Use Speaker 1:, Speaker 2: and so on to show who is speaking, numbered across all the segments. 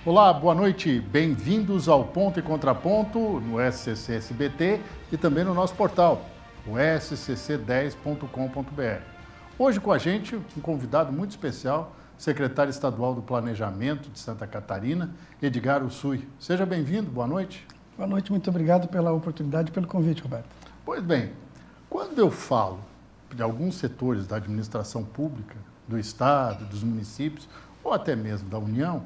Speaker 1: Olá, boa noite, bem-vindos ao Ponto e Contraponto no SCC SBT e também no nosso portal, o scc10.com.br. Hoje com a gente um convidado muito especial, secretário estadual do Planejamento de Santa Catarina, Edgar Ussui. Seja bem-vindo, boa noite.
Speaker 2: Boa noite, muito obrigado pela oportunidade e pelo convite, Roberto.
Speaker 1: Pois bem, quando eu falo de alguns setores da administração pública, do Estado, dos municípios ou até mesmo da União,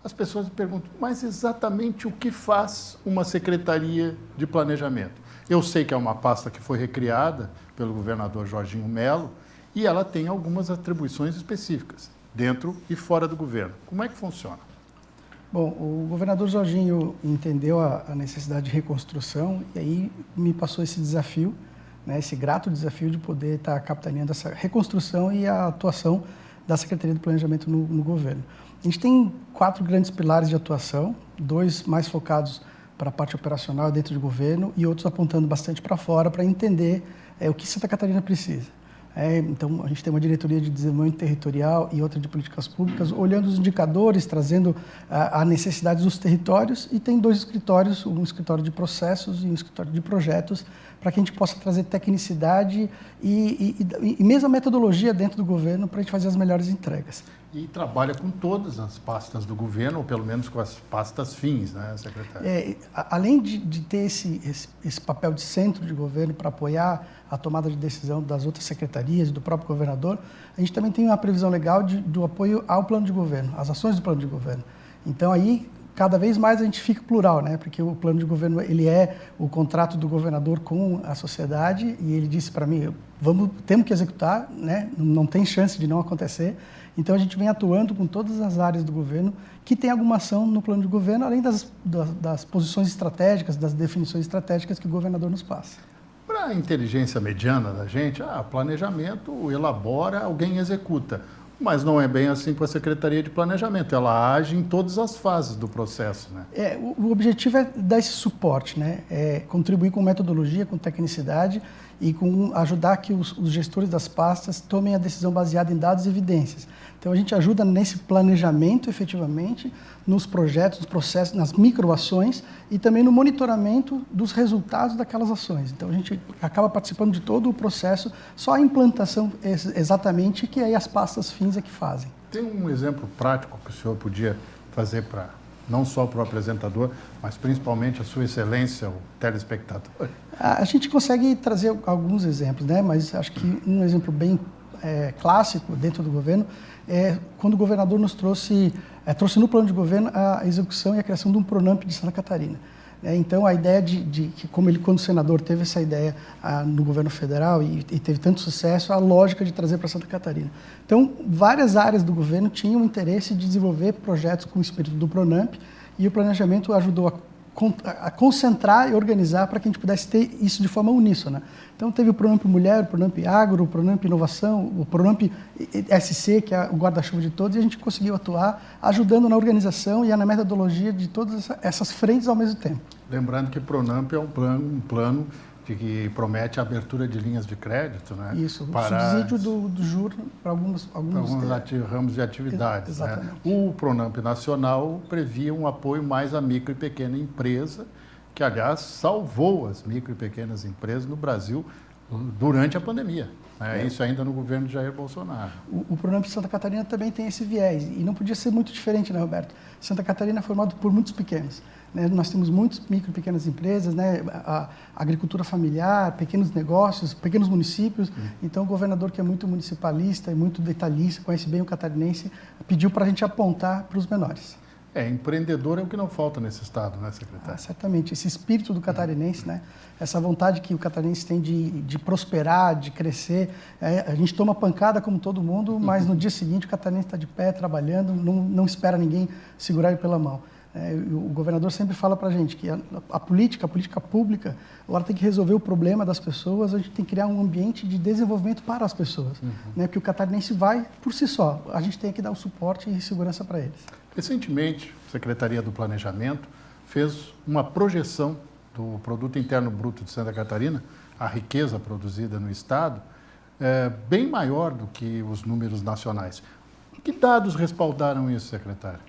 Speaker 1: as pessoas me perguntam, mas exatamente o que faz uma Secretaria de Planejamento? Eu sei que é uma pasta que foi recriada pelo governador Jorginho Melo e ela tem algumas atribuições específicas, dentro e fora do governo. Como é que funciona?
Speaker 2: Bom, o governador Jorginho entendeu a necessidade de reconstrução e aí me passou esse desafio, né, esse grato desafio de poder estar capitaneando essa reconstrução e a atuação da Secretaria de Planejamento no governo. A gente tem 4 grandes pilares de atuação, 2 mais focados para a parte operacional dentro do governo e outros apontando bastante para fora para entender o que Santa Catarina precisa. Então, a gente tem uma diretoria de desenvolvimento territorial e outra de políticas públicas, olhando os indicadores, trazendo a necessidade dos territórios e tem 2 escritórios, um escritório de processos e um escritório de projetos, para que a gente possa trazer tecnicidade e mesmo a metodologia dentro do governo para a gente fazer as melhores entregas.
Speaker 1: E trabalha com todas as pastas do governo, ou pelo menos com as pastas fins, né, secretário?
Speaker 2: Além de ter esse papel de centro de governo para apoiar a tomada de decisão das outras secretarias e do próprio governador, a gente também tem uma previsão legal do apoio ao plano de governo, às ações do plano de governo. Então, aí, cada vez mais a gente fica plural, né? Porque o plano de governo ele é o contrato do governador com a sociedade e ele disse para mim, temos que executar, né? Não tem chance de não acontecer. Então a gente vem atuando com todas as áreas do governo que tem alguma ação no plano de governo, além das posições estratégicas, das definições estratégicas que o governador nos passa.
Speaker 1: Para a inteligência mediana da gente, planejamento elabora, alguém executa. Mas não é bem assim com a Secretaria de Planejamento, ela age em todas as fases do processo, né?
Speaker 2: O objetivo é dar esse suporte, né? Contribuir com metodologia, com tecnicidade e com ajudar que os gestores das pastas tomem a decisão baseada em dados e evidências. Então a gente ajuda nesse planejamento efetivamente, nos projetos, nos processos, nas microações e também no monitoramento dos resultados daquelas ações. Então a gente acaba participando de todo o processo, só a implantação exatamente que aí as pastas fins é que fazem.
Speaker 1: Tem um exemplo prático que o senhor podia fazer para não só para o apresentador, mas principalmente a sua excelência, o telespectador?
Speaker 2: A gente consegue trazer alguns exemplos, né? Mas acho que um exemplo bem clássico dentro do governo é quando o governador nos trouxe no plano de governo a execução e a criação de um Pronamp de Santa Catarina. Então, a ideia de que, como ele, quando senador, teve essa ideia no governo federal e teve tanto sucesso, a lógica de trazer para Santa Catarina. Então, várias áreas do governo tinham interesse de desenvolver projetos com o espírito do Pronamp e o planejamento ajudou a concentrar e organizar para que a gente pudesse ter isso de forma uníssona. Então, teve o Pronamp Mulher, o Pronamp Agro, o Pronamp Inovação, o Pronamp SC, que é o guarda-chuva de todos, e a gente conseguiu atuar ajudando na organização e na metodologia de todas essas frentes ao mesmo tempo.
Speaker 1: Lembrando que o Pronamp é um plano que promete a abertura de linhas de crédito, né?
Speaker 2: Isso, subsídio do juros para alguns
Speaker 1: ramos de atividades.
Speaker 2: Exatamente.
Speaker 1: Né? O Pronamp Nacional previa um apoio mais à micro e pequena empresa, que, aliás, salvou as micro e pequenas empresas no Brasil durante a pandemia. Isso ainda no governo de Jair Bolsonaro.
Speaker 2: O Pronamp de Santa Catarina também tem esse viés, e não podia ser muito diferente, né, Roberto? Santa Catarina é formado por muitos pequenos. Nós temos muitas micro e pequenas empresas, né? A agricultura familiar, pequenos negócios, pequenos municípios. Então, o governador, que é muito municipalista e muito detalhista, conhece bem o catarinense, pediu para a gente apontar para os menores.
Speaker 1: Empreendedor é o que não falta nesse estado, né, secretário?
Speaker 2: Certamente. Esse espírito do catarinense, né? Essa vontade que o catarinense tem de prosperar, de crescer. A gente toma pancada como todo mundo, mas no dia seguinte o catarinense está de pé, trabalhando, não espera ninguém segurar ele pela mão. O governador sempre fala para a gente que a política pública, ela tem que resolver o problema das pessoas, a gente tem que criar um ambiente de desenvolvimento para as pessoas. Né? Porque o catarinense vai por si só, a gente tem que dar o suporte e segurança para eles.
Speaker 1: Recentemente, a Secretaria do Planejamento fez uma projeção do Produto Interno Bruto de Santa Catarina, a riqueza produzida no estado, bem maior do que os números nacionais. Que dados respaldaram isso, secretário?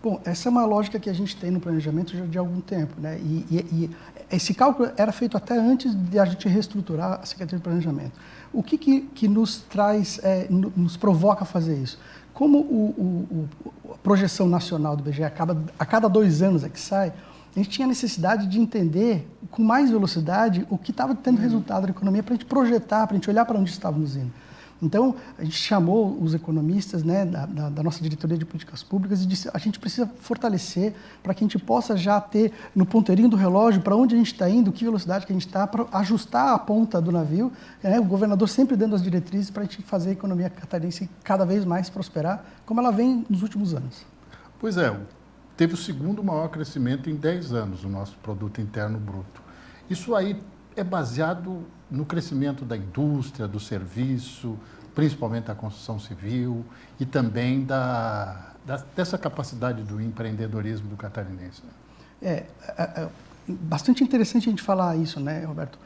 Speaker 2: Bom, essa é uma lógica que a gente tem no planejamento já de algum tempo, né? E esse cálculo era feito até antes de a gente reestruturar a Secretaria de Planejamento. O que nos traz, nos provoca a fazer isso? Como a projeção nacional do IBGE a cada 2 anos é que sai, a gente tinha necessidade de entender com mais velocidade o que estava tendo resultado na economia para a gente projetar, para a gente olhar para onde estávamos indo. Então, a gente chamou os economistas, né, da nossa diretoria de políticas públicas e disse: a gente precisa fortalecer para que a gente possa já ter no ponteirinho do relógio para onde a gente está indo, que velocidade que a gente está, para ajustar a ponta do navio, né, o governador sempre dando as diretrizes para a gente fazer a economia catarinense cada vez mais prosperar, como ela vem nos últimos anos.
Speaker 1: Pois é, teve o segundo maior crescimento em 10 anos, o nosso produto interno bruto. Isso aí é baseado no crescimento da indústria, do serviço, principalmente da construção civil e também dessa capacidade do empreendedorismo do catarinense. Né?
Speaker 2: É bastante interessante a gente falar isso, né, Roberto?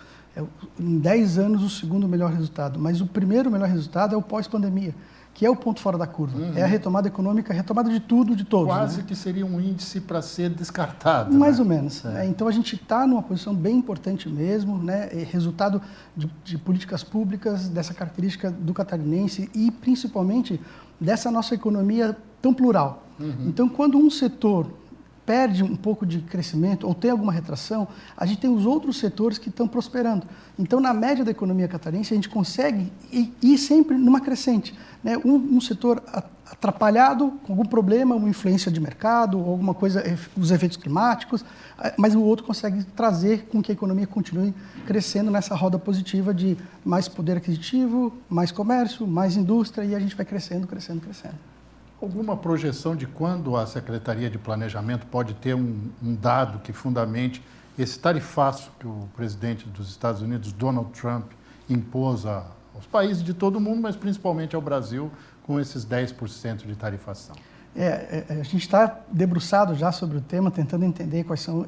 Speaker 2: Em 10 anos, o segundo melhor resultado, mas o primeiro melhor resultado é o pós-pandemia, que é o ponto fora da curva. É a retomada econômica, a retomada de tudo, de todos.
Speaker 1: Quase, né? Que seria um índice para ser descartado.
Speaker 2: Mais,
Speaker 1: né?
Speaker 2: ou menos. Então, a gente está numa posição bem importante mesmo, né? Resultado de políticas públicas, dessa característica do catarinense e, principalmente, dessa nossa economia tão plural. Então, quando um setor perde um pouco de crescimento ou tem alguma retração, a gente tem os outros setores que estão prosperando. Então, na média da economia catarinense, a gente consegue ir sempre numa crescente. Né? Um setor atrapalhado, com algum problema, uma influência de mercado, alguma coisa, os efeitos climáticos, mas o outro consegue trazer com que a economia continue crescendo nessa roda positiva de mais poder aquisitivo, mais comércio, mais indústria, e a gente vai crescendo, crescendo, crescendo.
Speaker 1: Alguma projeção de quando a Secretaria de Planejamento pode ter um dado que fundamente esse tarifaço que o presidente dos Estados Unidos, Donald Trump, impôs aos países de todo o mundo, mas principalmente ao Brasil, com esses 10% de tarifação?
Speaker 2: A gente está debruçado já sobre o tema, tentando entender quais são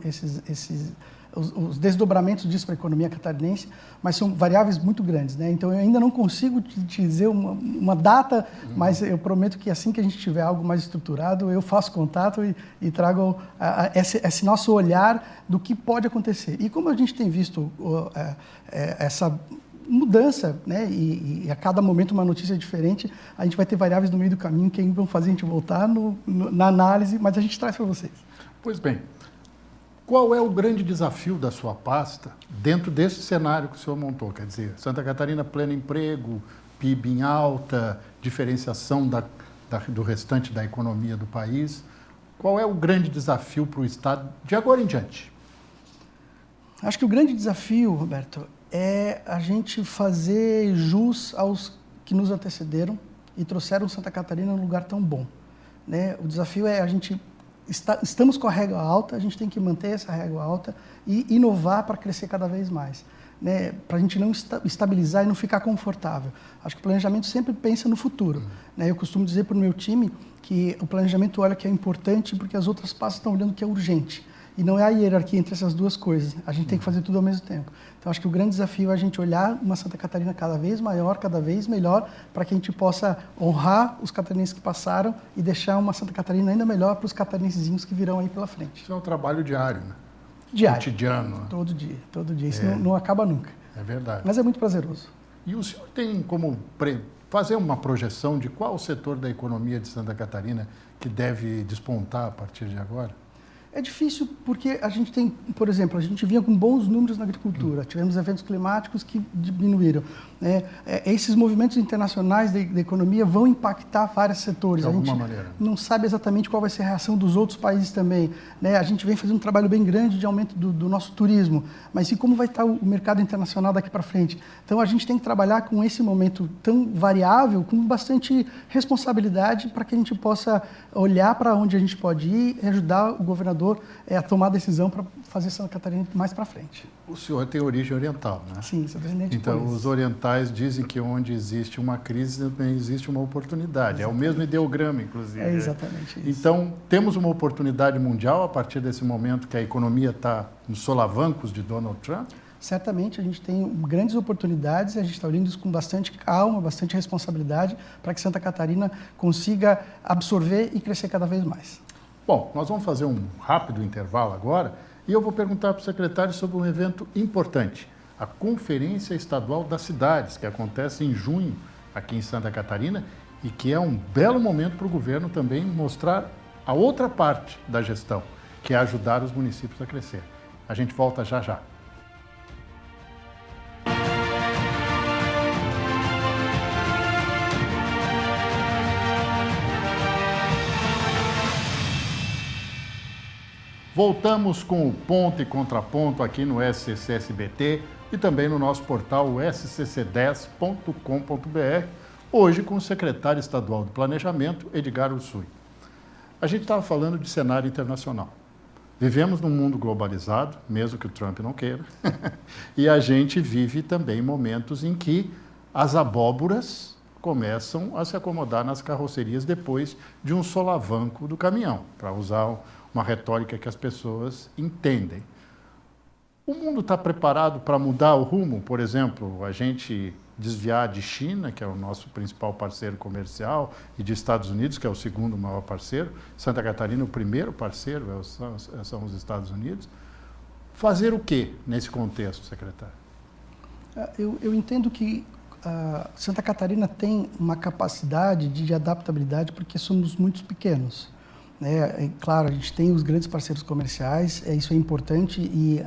Speaker 2: os desdobramentos disso para a economia catarinense, mas são variáveis muito grandes, né? Então, eu ainda não consigo te dizer uma data, mas eu prometo que assim que a gente tiver algo mais estruturado, eu faço contato e trago esse nosso olhar do que pode acontecer. E como a gente tem visto essa mudança, né? E a cada momento uma notícia diferente, a gente vai ter variáveis no meio do caminho que vão fazer a gente voltar na análise, mas a gente traz para vocês.
Speaker 1: Pois bem. Qual é o grande desafio da sua pasta dentro desse cenário que o senhor montou? Quer dizer, Santa Catarina, pleno emprego, PIB em alta, diferenciação do restante da economia do país. Qual é o grande desafio para o Estado de agora em diante?
Speaker 2: Acho que o grande desafio, Roberto, é a gente fazer jus aos que nos antecederam e trouxeram Santa Catarina num lugar tão bom. Né? O desafio é a gente... Estamos com a régua alta, a gente tem que manter essa régua alta e inovar para crescer cada vez mais, né? Para a gente não estabilizar e não ficar confortável. Acho que o planejamento sempre pensa no futuro. Né? Eu costumo dizer para o meu time que o planejamento olha que é importante porque as outras pastas estão olhando que é urgente. E não é a hierarquia entre essas duas coisas. A gente tem que fazer tudo ao mesmo tempo. Então, acho que o grande desafio é a gente olhar uma Santa Catarina cada vez maior, cada vez melhor, para que a gente possa honrar os catarinenses que passaram e deixar uma Santa Catarina ainda melhor para os catarinensezinhos que virão aí pela frente.
Speaker 1: Isso é um trabalho diário, né?
Speaker 2: Diário.
Speaker 1: Cotidiano. Né?
Speaker 2: Todo dia, todo dia. Isso não acaba nunca.
Speaker 1: É verdade.
Speaker 2: Mas é muito prazeroso.
Speaker 1: E o senhor tem como fazer uma projeção de qual o setor da economia de Santa Catarina que deve despontar a partir de agora?
Speaker 2: É difícil porque a gente tem, por exemplo, a gente vinha com bons números na agricultura, tivemos eventos climáticos que diminuíram. Esses movimentos internacionais da economia vão impactar vários setores.
Speaker 1: De alguma maneira.
Speaker 2: Não sabe exatamente qual vai ser a reação dos outros países também. Né? A gente vem fazendo um trabalho bem grande de aumento do nosso turismo, mas e como vai estar o mercado internacional daqui para frente? Então, a gente tem que trabalhar com esse momento tão variável, com bastante responsabilidade para que a gente possa olhar para onde a gente pode ir e ajudar o governador a tomar a decisão para fazer Santa Catarina mais para frente.
Speaker 1: O senhor tem origem oriental, né?
Speaker 2: Sim, sou descendente de
Speaker 1: Então, os orientais dizem que onde existe uma crise também existe uma oportunidade. Exatamente. É o mesmo ideograma, inclusive.
Speaker 2: É exatamente isso.
Speaker 1: Então, temos uma oportunidade mundial a partir desse momento que a economia está nos solavancos de Donald Trump?
Speaker 2: Certamente, a gente tem grandes oportunidades e a gente está olhando isso com bastante calma, bastante responsabilidade para que Santa Catarina consiga absorver e crescer cada vez mais.
Speaker 1: Bom, nós vamos fazer um rápido intervalo agora e eu vou perguntar para o secretário sobre um evento importante, a Conferência Estadual das Cidades, que acontece em junho aqui em Santa Catarina e que é um belo momento para o governo também mostrar a outra parte da gestão, que é ajudar os municípios a crescer. A gente volta já já. Voltamos com o ponto e contraponto aqui no SCC-SBT e também no nosso portal scc10.com.br, hoje com o secretário estadual do Planejamento, Edgar Ursui. A gente estava falando de cenário internacional. Vivemos num mundo globalizado, mesmo que o Trump não queira, e a gente vive também momentos em que as abóboras começam a se acomodar nas carrocerias depois de um solavanco do caminhão, para usar uma retórica que as pessoas entendem. O mundo está preparado para mudar o rumo? Por exemplo, a gente desviar de China, que é o nosso principal parceiro comercial, e de Estados Unidos, que é o segundo maior parceiro. Santa Catarina, o primeiro parceiro, são os Estados Unidos. Fazer o quê nesse contexto, secretário?
Speaker 2: Eu entendo que Santa Catarina tem uma capacidade de adaptabilidade porque somos muito pequenos. Claro, a gente tem os grandes parceiros comerciais, isso é importante e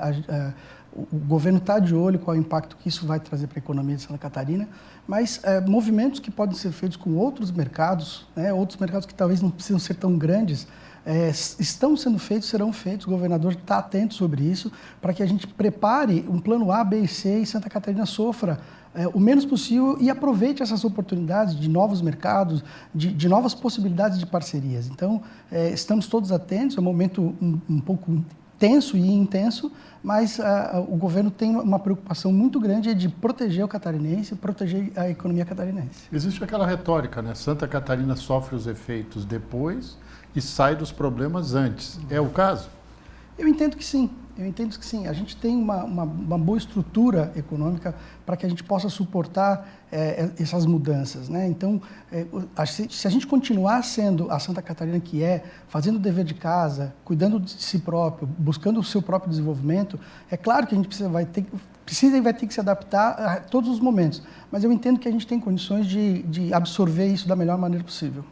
Speaker 2: o governo está de olho qual é o impacto que isso vai trazer para a economia de Santa Catarina, mas movimentos que podem ser feitos com outros mercados que talvez não precisam ser tão grandes, estão sendo feitos, serão feitos, o governador está atento sobre isso, para que a gente prepare um plano A, B e C e Santa Catarina sofra o menos possível e aproveite essas oportunidades de novos mercados, de novas possibilidades de parcerias. Então, estamos todos atentos, é um momento um pouco tenso e intenso, mas o governo tem uma preocupação muito grande de proteger o catarinense, proteger a economia catarinense.
Speaker 1: Existe aquela retórica, né? Santa Catarina sofre os efeitos depois e sai dos problemas antes. É o caso?
Speaker 2: Eu entendo que sim. A gente tem uma boa estrutura econômica para que a gente possa suportar essas mudanças, né? Então, se a gente continuar sendo a Santa Catarina que fazendo o dever de casa, cuidando de si próprio, buscando o seu próprio desenvolvimento, é claro que a gente vai ter que se adaptar a todos os momentos. Mas eu entendo que a gente tem condições de absorver isso da melhor maneira possível.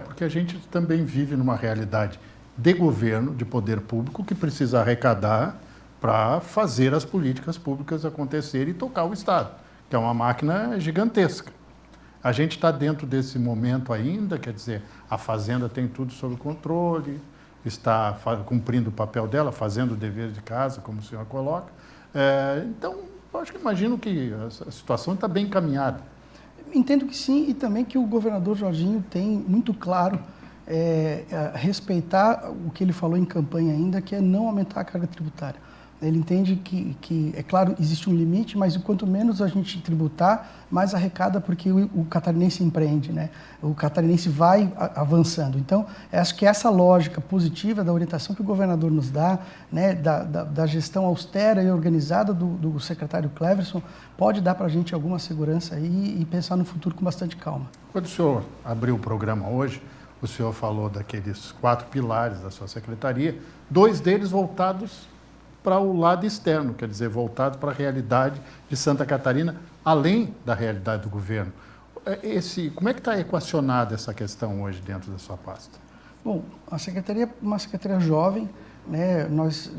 Speaker 1: Porque a gente também vive numa realidade de governo, de poder público, que precisa arrecadar para fazer as políticas públicas acontecerem e tocar o Estado, que é uma máquina gigantesca. A gente está dentro desse momento ainda, quer dizer, a Fazenda tem tudo sob controle, está cumprindo o papel dela, fazendo o dever de casa, como o senhor coloca. Então, eu imagino que a situação está bem encaminhada.
Speaker 2: Entendo que sim, e também que o governador Jorginho tem muito claro respeitar o que ele falou em campanha ainda, que é não aumentar a carga tributária. Ele entende que, é claro, existe um limite, mas quanto menos a gente tributar, mais arrecada, porque o catarinense empreende, né? O catarinense vai avançando. Então, acho que essa lógica positiva da orientação que o governador nos dá, né, da gestão austera e organizada do secretário Cleverson, pode dar para a gente alguma segurança aí e pensar no futuro com bastante calma.
Speaker 1: Quando o senhor abriu o programa hoje, o senhor falou daqueles 4 pilares da sua secretaria, 2 deles voltados para o lado externo, quer dizer, voltado para a realidade de Santa Catarina, além da realidade do governo. Como é que está equacionada essa questão hoje dentro da sua pasta?
Speaker 2: Bom, a secretaria é uma secretaria jovem, né? Nós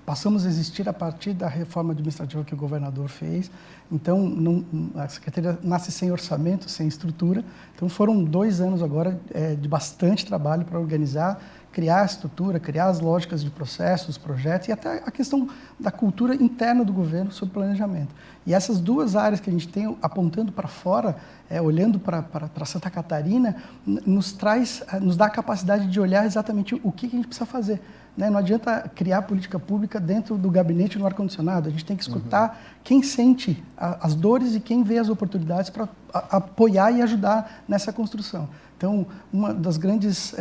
Speaker 2: passamos a existir a partir da reforma administrativa que o governador fez. Então, a secretaria nasce sem orçamento, sem estrutura. Então, foram 2 anos agora de bastante trabalho para organizar, criar a estrutura, criar as lógicas de processos, projetos e até a questão da cultura interna do governo sobre planejamento. E essas 2 áreas que a gente tem apontando para fora, olhando para Santa Catarina, nos dá a capacidade de olhar exatamente o que a gente precisa fazer. Né? Não adianta criar política pública dentro do gabinete no ar-condicionado. A gente tem que escutar quem sente as dores e quem vê as oportunidades para apoiar e ajudar nessa construção. Então, uma das grandes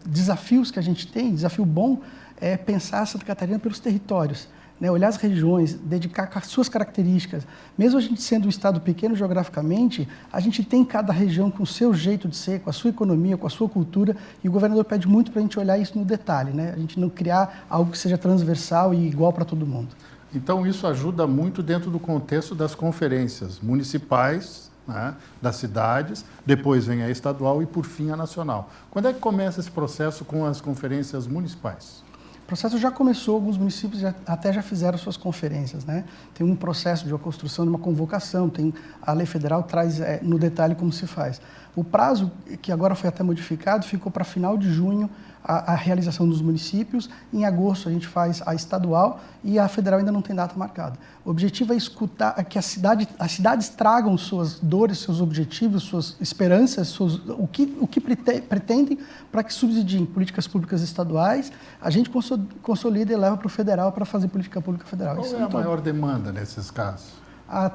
Speaker 2: desafios que a gente tem, desafio bom, é pensar Santa Catarina pelos territórios. né, olhar as regiões, dedicar as suas características. Mesmo a gente sendo um estado pequeno geograficamente, a gente tem cada região com o seu jeito de ser, com a sua economia, com a sua cultura, e o governador pede muito para a gente olhar isso no detalhe, né? A gente não criar algo que seja transversal e igual para todo mundo.
Speaker 1: Então, isso ajuda muito dentro do contexto das conferências municipais, né, das cidades, depois vem a estadual e, por fim, a nacional. Quando é que começa esse processo com as conferências municipais?
Speaker 2: O processo já começou, alguns municípios até já fizeram suas conferências, né? Tem um processo de uma construção de uma convocação, a lei federal traz no detalhe como se faz. O prazo, que agora foi até modificado, ficou para final de junho a realização dos municípios. Em agosto a gente faz a estadual e a federal ainda não tem data marcada. O objetivo é escutar, que as cidades tragam suas dores, seus objetivos, suas esperanças, o que pretendem para que subsidiem políticas públicas estaduais. A gente consolida e leva para o federal para fazer política pública federal.
Speaker 1: Qual é a maior demanda nesses casos?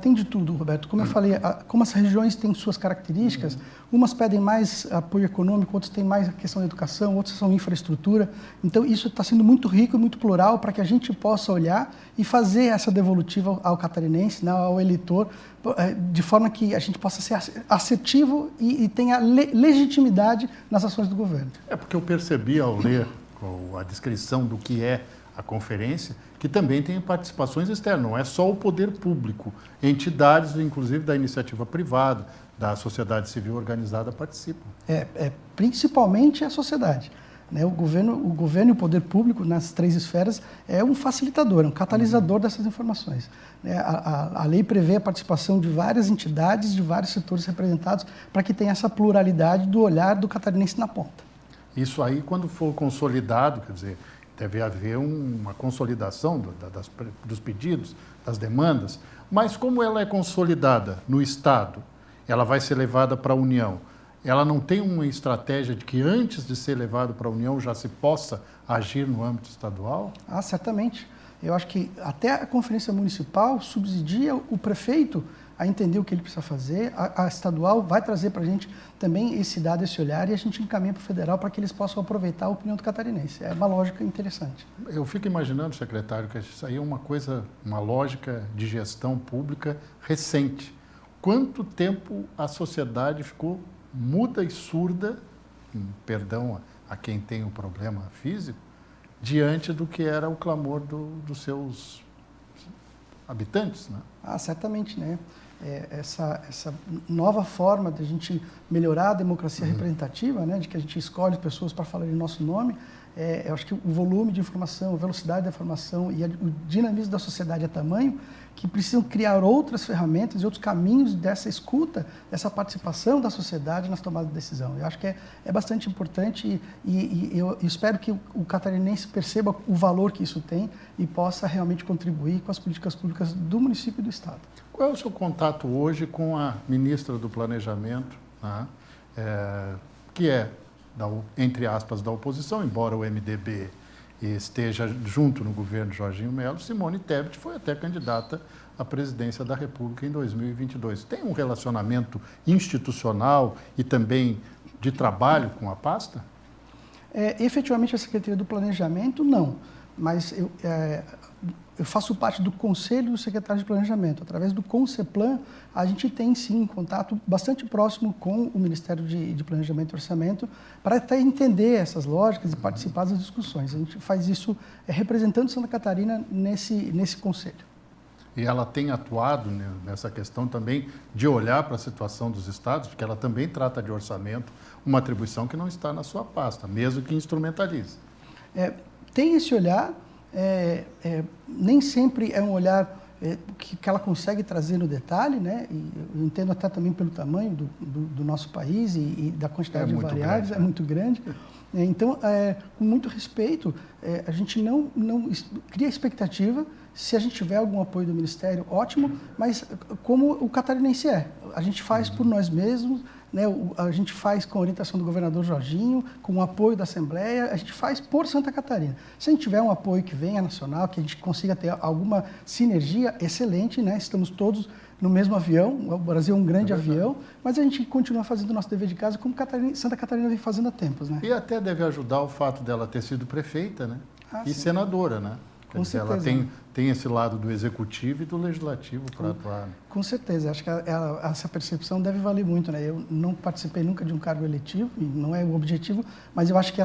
Speaker 2: Tem de tudo, Roberto. Como eu falei, como as regiões têm suas características, umas pedem mais apoio econômico, outras têm mais a questão da educação, outras são infraestrutura. Então, isso está sendo muito rico e muito plural para que a gente possa olhar e fazer essa devolutiva ao catarinense, né, ao eleitor, de forma que a gente possa ser assertivo e tenha legitimidade nas ações do governo.
Speaker 1: É porque eu percebi ao ler a descrição do que é a conferência, que também tem participações externas, não é só o poder público, entidades, inclusive da iniciativa privada, da sociedade civil organizada participam.
Speaker 2: Principalmente a sociedade, né? O governo e o poder público, nas 3 esferas, é um facilitador, um catalisador dessas informações. A lei prevê a participação de várias entidades, de vários setores representados, para que tenha essa pluralidade do olhar do catarinense na ponta.
Speaker 1: Isso aí, quando for consolidado, quer dizer, deve haver uma consolidação dos pedidos, das demandas, mas como ela é consolidada no Estado, ela vai ser levada para a União. Ela não tem uma estratégia de que antes de ser levado para a União já se possa agir no âmbito estadual? Certamente.
Speaker 2: Eu acho que até a Conferência Municipal subsidia o prefeito a entender o que ele precisa fazer. A estadual vai trazer para a gente também esse dado, esse olhar, e a gente encaminha para o federal para que eles possam aproveitar a opinião do catarinense. É uma lógica interessante.
Speaker 1: Eu fico imaginando, secretário, que isso aí é uma lógica de gestão pública recente. Quanto tempo a sociedade ficou muda e surda, perdão a quem tem o problema físico, diante do que era o clamor dos seus habitantes, né?
Speaker 2: Certamente, né? Essa nova forma de a gente melhorar a democracia representativa, né? De que a gente escolhe pessoas para falar em nosso nome, eu acho que o volume de informação, a velocidade da informação e o dinamismo da sociedade é tamanho que precisam criar outras ferramentas e outros caminhos dessa escuta, dessa participação da sociedade nas tomadas de decisão. Eu acho que é bastante importante e eu espero que o catarinense perceba o valor que isso tem e possa realmente contribuir com as políticas públicas do município e do Estado.
Speaker 1: Qual é o seu contato hoje com a ministra do Planejamento, né? Que é, entre aspas, da oposição, embora o MDB esteja junto no governo Jorginho Melo? Simone Tebet foi até candidata à presidência da República em 2022. Tem um relacionamento institucional e também de trabalho com a pasta?
Speaker 2: Efetivamente, a Secretaria do Planejamento, não. Mas eu faço parte do Conselho do Secretário de Planejamento. Através do Conceplan, a gente tem, sim, um contato bastante próximo com o Ministério de Planejamento e Orçamento para até entender essas lógicas e participar das discussões. A gente faz isso representando Santa Catarina nesse conselho.
Speaker 1: E ela tem atuado nessa questão também de olhar para a situação dos estados, porque ela também trata de orçamento, uma atribuição que não está na sua pasta, mesmo que instrumentalize.
Speaker 2: Tem esse olhar, nem sempre é um olhar que ela consegue trazer no detalhe, né? E eu entendo até também pelo tamanho do nosso país e da quantidade de variáveis, grande, é muito grande. Então, com muito respeito, a gente não cria expectativa. Se a gente tiver algum apoio do Ministério, ótimo, mas como o catarinense a gente faz por nós mesmos, né? A gente faz com a orientação do governador Jorginho, com o apoio da Assembleia, a gente faz por Santa Catarina. Se a gente tiver um apoio que venha nacional, que a gente consiga ter alguma sinergia, excelente, né? Estamos todos no mesmo avião, o Brasil é um grande avião, mas a gente continua fazendo o nosso dever de casa como Santa Catarina vem fazendo há tempos, né?
Speaker 1: E até deve ajudar o fato dela ter sido prefeita, né? E
Speaker 2: sim.
Speaker 1: Senadora, né?
Speaker 2: Com certeza.
Speaker 1: Ela tem esse lado do executivo e do legislativo para atuar. Né?
Speaker 2: Com certeza. Acho que essa percepção deve valer muito. Né? Eu não participei nunca de um cargo eletivo, e não é o objetivo, mas eu acho que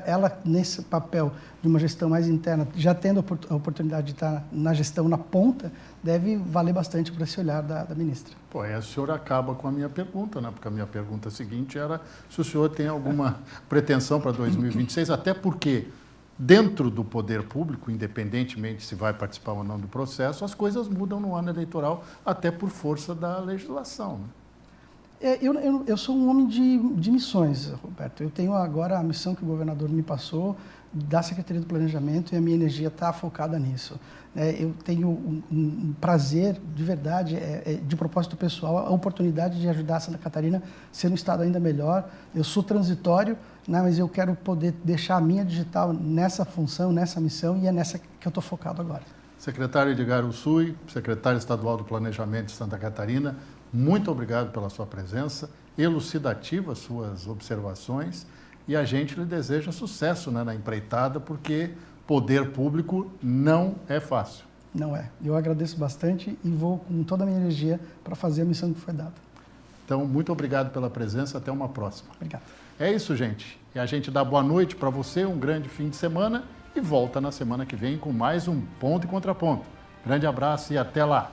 Speaker 2: ela, nesse papel de uma gestão mais interna, já tendo a oportunidade de estar na gestão na ponta, deve valer bastante para esse olhar da ministra.
Speaker 1: Pô, aí o senhor acaba com a minha pergunta, né? Porque a minha pergunta seguinte era se o senhor tem alguma pretensão para 2026, até porque dentro do poder público, independentemente se vai participar ou não do processo, as coisas mudam no ano eleitoral, até por força da legislação. Né?
Speaker 2: Eu sou um homem de missões, Roberto. Eu tenho agora a missão que o governador me passou da Secretaria do Planejamento e a minha energia está focada nisso. Eu tenho um prazer, de verdade, de propósito pessoal, a oportunidade de ajudar a Santa Catarina a ser um estado ainda melhor. Eu sou transitório, né, mas eu quero poder deixar a minha digital nessa função, nessa missão, e é nessa que eu estou focado agora.
Speaker 1: Secretário Edgar Ursui, secretário estadual do Planejamento de Santa Catarina, muito obrigado pela sua presença, elucidativa suas observações, e a gente lhe deseja sucesso, né, na empreitada, porque poder público não é fácil.
Speaker 2: Não é. Eu agradeço bastante e vou com toda a minha energia para fazer a missão que foi dada.
Speaker 1: Então, muito obrigado pela presença, até uma próxima.
Speaker 2: Obrigado.
Speaker 1: É isso, gente. E a gente dá boa noite para você, um grande fim de semana e volta na semana que vem com mais um Ponto e Contraponto. Grande abraço e até lá!